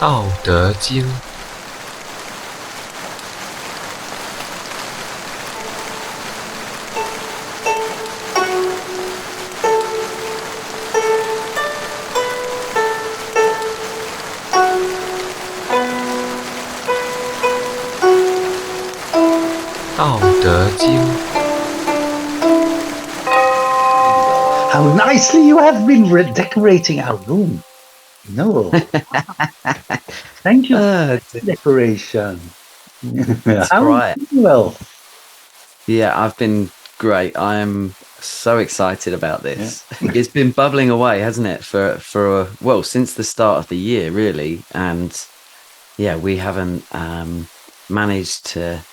道德经》。道德经。How nicely you have been redecorating our room. No. Thank you for the decoration. That's How right. well. Yeah, I've been great. I am so excited about this. Yeah. It's been bubbling away, hasn't it, for well, since the start of the year, really. And yeah, we haven't managed to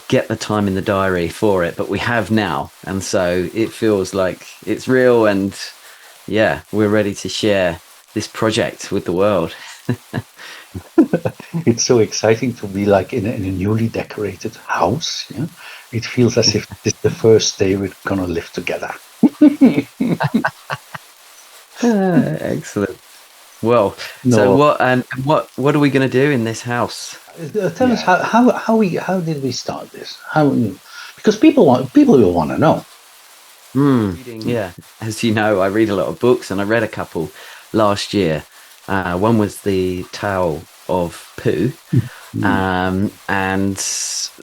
get the time in the diary for it, but we have now. And so it feels like it's real, and yeah, we're ready to share this project with the world. It's so exciting to be like in a newly decorated house. Yeah? It feels as if this is the first day we're gonna live together. Excellent. Well, No. so what are we going to do in this house? Tell us how did we start this? Because people will want to know. Yeah, as you know, I read a lot of books, and I read a couple last year. One was the Tao of Pooh, and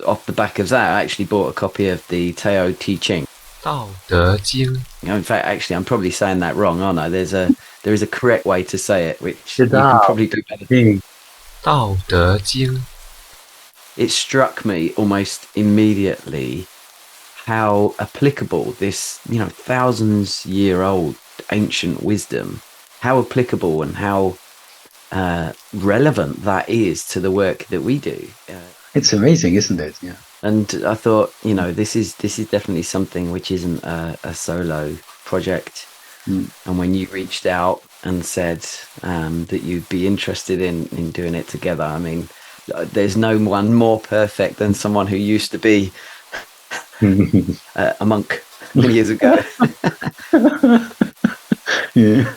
off the back of that, I actually bought a copy of the Tao Te Ching. 道德经. In fact, actually, I'm probably saying that wrong, aren't I? There is a correct way to say it, which you can probably do better. 道德经. It struck me almost immediately how applicable this, thousands-year-old ancient wisdom, how applicable and how relevant that is to the work that we do. It's amazing, isn't it? Yeah. And I thought, this is definitely something which isn't a solo project. And when you reached out and said that you'd be interested in doing it together, I mean, there's no one more perfect than someone who used to be a monk many years ago. Yeah.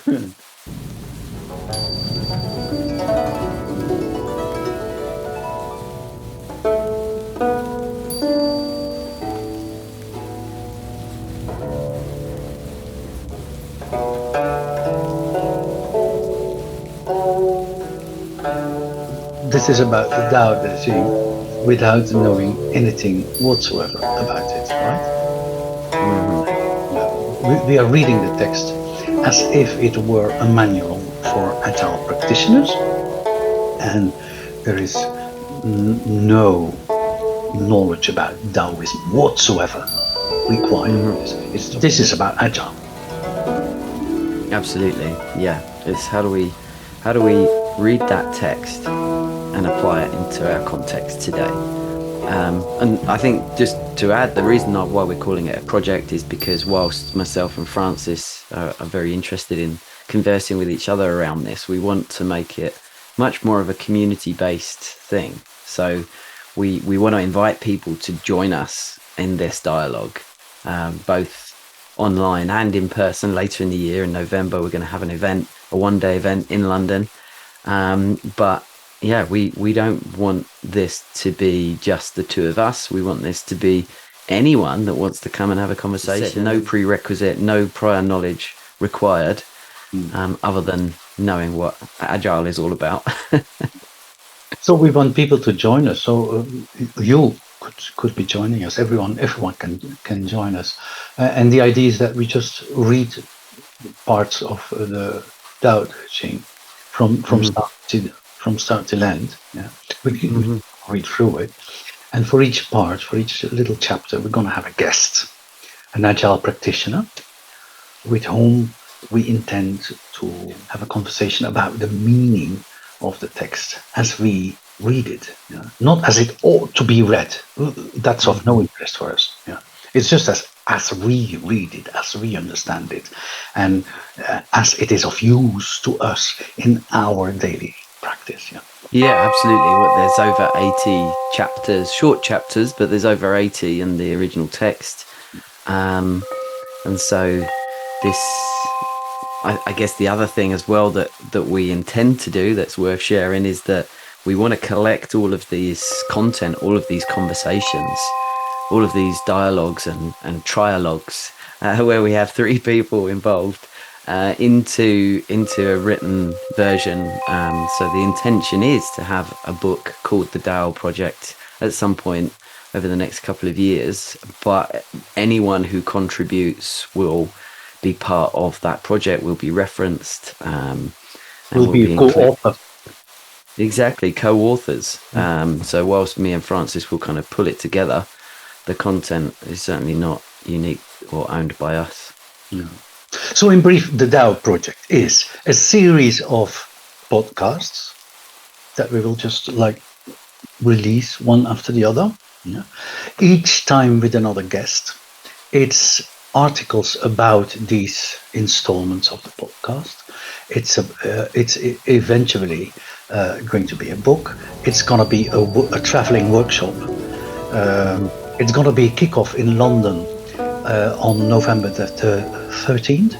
This is about the Dao De Jing without knowing anything whatsoever about it, right? We are reading the text as if it were a manual for agile practitioners, and there is no knowledge about Taoism whatsoever required. This is about agile. Absolutely, yeah. It's how do we read that text and apply it into our context today? And I think, just to add, the reason why we're calling it a project is because whilst myself and Francis are very interested in conversing with each other around this, we want to make it much more of a community-based thing. So we want to invite people to join us in this dialogue, both online and in person. Later in the year, in November, we're going to have an event, a one-day event in London. But yeah, we don't want this to be just the two of us. We want this to be anyone that wants to come and have a conversation. No prerequisite, no prior knowledge required, other than knowing what Agile is all about. So we want people to join us. So you could be joining us. Everyone can join us. And the idea is that we just read parts of the Tao Te Ching from start to end. Yeah, we can read through it, and for each little chapter, we're going to have a guest, an agile practitioner, with whom we intend to have a conversation about the meaning of the text as we read it, not as it ought to be read. That's of no interest for us. Yeah, it's just as we read it, as we understand it, and as it is of use to us in our daily practice. Yeah, absolutely. There's over 80 chapters, short chapters, but there's over 80 in the original text. And so this I guess the other thing as well that we intend to do that's worth sharing is that we want to collect all of these content, all of these conversations, all of these dialogues and trialogues where we have three people involved into a written version. So the intention is to have a book called the Dao Project at some point over the next couple of years, but anyone who contributes will be part of that project, will be referenced, and Will be a co-author. Exactly, co-authors. So whilst me and Francis will kind of pull it together, the content is certainly not unique or owned by us. Yeah. So in brief, the Dao Project is a series of podcasts that we will just like release one after the other. Yeah. Each time with another guest. It's articles about these installments of the podcast. It's eventually going to be a book. It's going to be a traveling workshop. It's going to be a kickoff in London on November the 13th.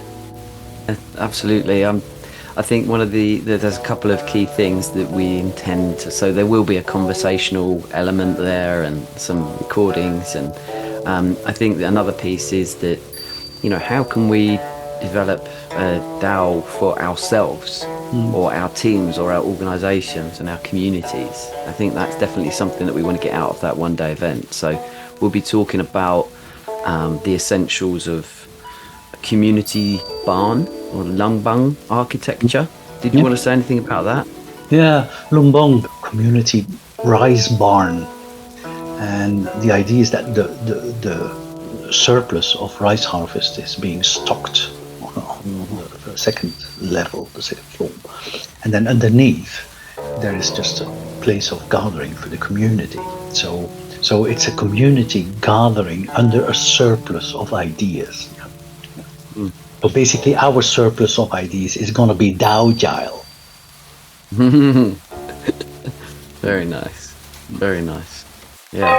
Absolutely. I think there's a couple of key things that we intend to, so there will be a conversational element there and some recordings, and I think that another piece is that, how can we develop a DAO for ourselves or our teams or our organizations and our communities? I think that's definitely something that we want to get out of that one-day event. So we'll be talking about the essentials of community barn or lungbang architecture. Did you want to say anything about that? Yeah, Lungbang community rice barn, and the idea is that the surplus of rice harvest is being stocked on the second level, the second floor, and then underneath there is just a place of gathering for the community. So it's a community gathering under a surplus of ideas. So basically, our surplus of ideas is going to be Dao Agile. Very nice. Very nice. Yeah.